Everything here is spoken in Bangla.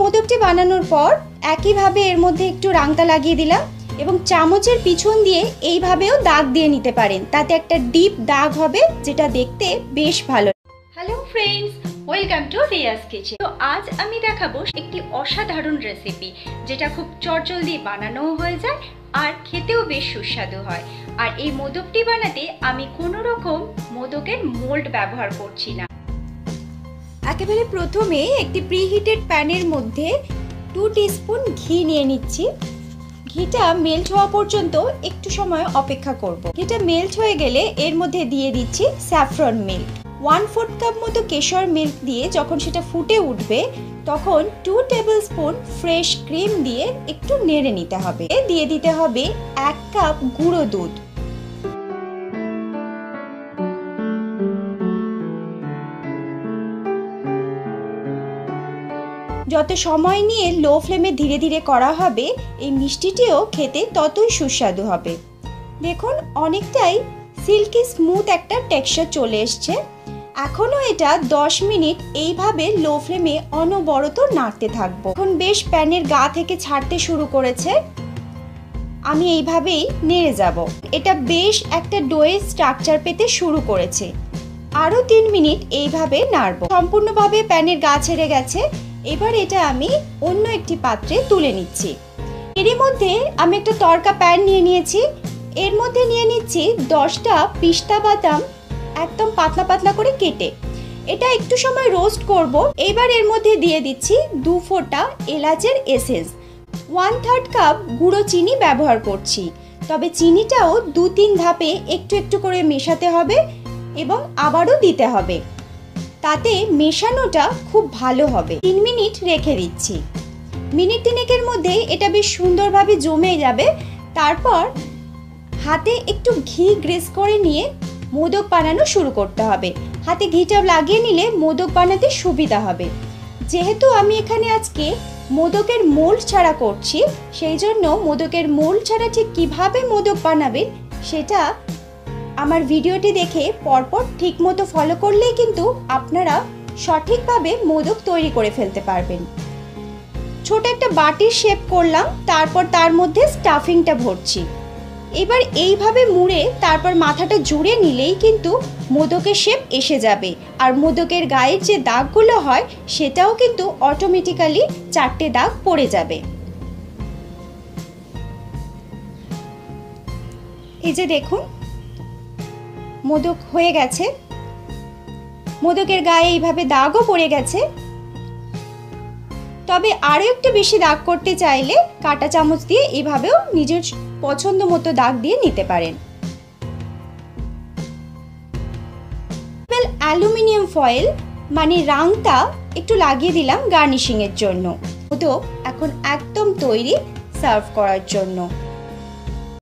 মোদকটি বানানোর পর একইভাবে এর মধ্যে একটু রাংতা লাগিয়ে দিলাম এবং চামচের পিছন দিয়ে এইভাবেও দাগ দিয়ে নিতে পারেন, তাতে একটা ডিপ দাগ হবে যেটা দেখতে বেশ ভালো। Hello friends, welcome to Riyaz kitchen. তো আজ আমি দেখাবো একটি অসাধারণ রেসিপি যেটা খুব চটজলদি বানানোও হয়ে যায় আর খেতেও বেশ সুস্বাদু হয়। আর এই মোদকটি বানাতে আমি কোনো রকম মোদকের মোল্ড ব্যবহার করছি না। একেবারে প্রথমে একটি প্রিহিটেড প্যানের মধ্যে 2 টিস্পুন ঘি নিয়ে নিচ্ছি। ঘিটা মেল্ট হওয়া পর্যন্ত একটু সময় অপেক্ষা করব। ঘিটা মেল্ট হয়ে গেলে এর মধ্যে দিয়ে দিচ্ছি স্যাফরন মিল্ক। 1/4 কাপ মতো কেশর মিল্ক দিয়ে যখন সেটা ফুটে উঠবে তখন 2 টেবিল স্পুন ফ্রেশ ক্রিম দিয়ে একটু নেড়ে নিতে হবে। দিয়ে দিতে হবে 1 কাপ গুঁড়ো দুধ। যত সময় নিয়ে লো ফ্লেমে ধীরে ধীরে করা হবে এই মিষ্টিটিও খেতে ততই সুস্বাদু হবে। দেখুন অনেকটাই সিল্কি স্মুথ একটা টেক্সচার চলে এসছে। এখনও এটা 10 মিনিট এইভাবে লো ফ্লেমে অনবরত নাড়তে থাকবো। এখন বেশ প্যানের গা থেকে ছাড়তে শুরু করেছে, আমি এইভাবেই নেড়ে যাব। এটা বেশ একটা ডোয়ের স্ট্রাকচার পেতে শুরু করেছে। আরও 3 মিনিট এইভাবে নাড়বো। সম্পূর্ণভাবে প্যানের গা ছেড়ে গেছে। এবার এটা আমি অন্য একটি পাত্রে তুলে নিচ্ছি। এরই মধ্যে আমি একটা তড়কা প্যান নিয়ে নিয়েছি। এর মধ্যে নিয়ে নিচ্ছি 10টা পিস্তা বাদাম একদম পাতলা পাতলা করে কেটে। এটা একটু সময় রোস্ট করব। এবার এর মধ্যে দিয়ে দিচ্ছি 2 ফোঁটা এলাচের এসেন্স। 1/3 কাপ গুঁড়ো চিনি ব্যবহার করছি, তবে চিনিটাও 2-3 ধাপে একটু একটু করে মেশাতে হবে এবং আবারও দিতে হবে, তাতে মেশানোটা খুব ভালো হবে। 3 মিনিট রেখে দিচ্ছি। মিনিট 3-এর মধ্যে এটা বেশ সুন্দরভাবে জমে যাবে। তারপর হাতে একটু ঘি গ্রেস করে নিয়ে মোদক বানানো শুরু করতে হবে। হাতে ঘিটা লাগিয়ে নিলে মোদক বানাতে সুবিধা হবে। যেহেতু আমি এখানে আজকে মোদকের মোল্ড ছাড়া করছি, সেই জন্য মোদকের মোল্ড ছাড়া ঠিক কিভাবে মোদক বানাবেন সেটা আমার ভিডিওটি দেখে পরপর ঠিক মতো ফলো করলেই কিন্তু আপনারা সঠিকভাবে মোদক তৈরি করে ফেলতে পারবেন। ছোট একটা বাটির শেপ করলাম, তারপর তার মধ্যে স্টাফিংটা ভরছি। এবার এইভাবে মুড়ে তারপর মাথাটা জুড়ে নিলেই কিন্তু মোদকের শেপ এসে যাবে। আর মোদকের গায়ের যে দাগগুলো হয় সেটাও কিন্তু অটোমেটিক্যালি 4টে দাগ পড়ে যাবে। এই যে দেখুন মোদক হয়ে গেছে। মোদকের গায়ে এইভাবে দাগও পড়ে গেছে। তবে আরও একটু বেশি দাগ করতে চাইলে কাঁটা চামচ দিয়ে এইভাবেও নিজের পছন্দ মতো দাগ দিয়ে নিতে পারেন। অ্যালুমিনিয়াম ফয়েল মানে রাংতা একটু লাগিয়ে দিলাম গার্নিশিং এর জন্য। মোদক এখন একদম তৈরি সার্ভ করার জন্য।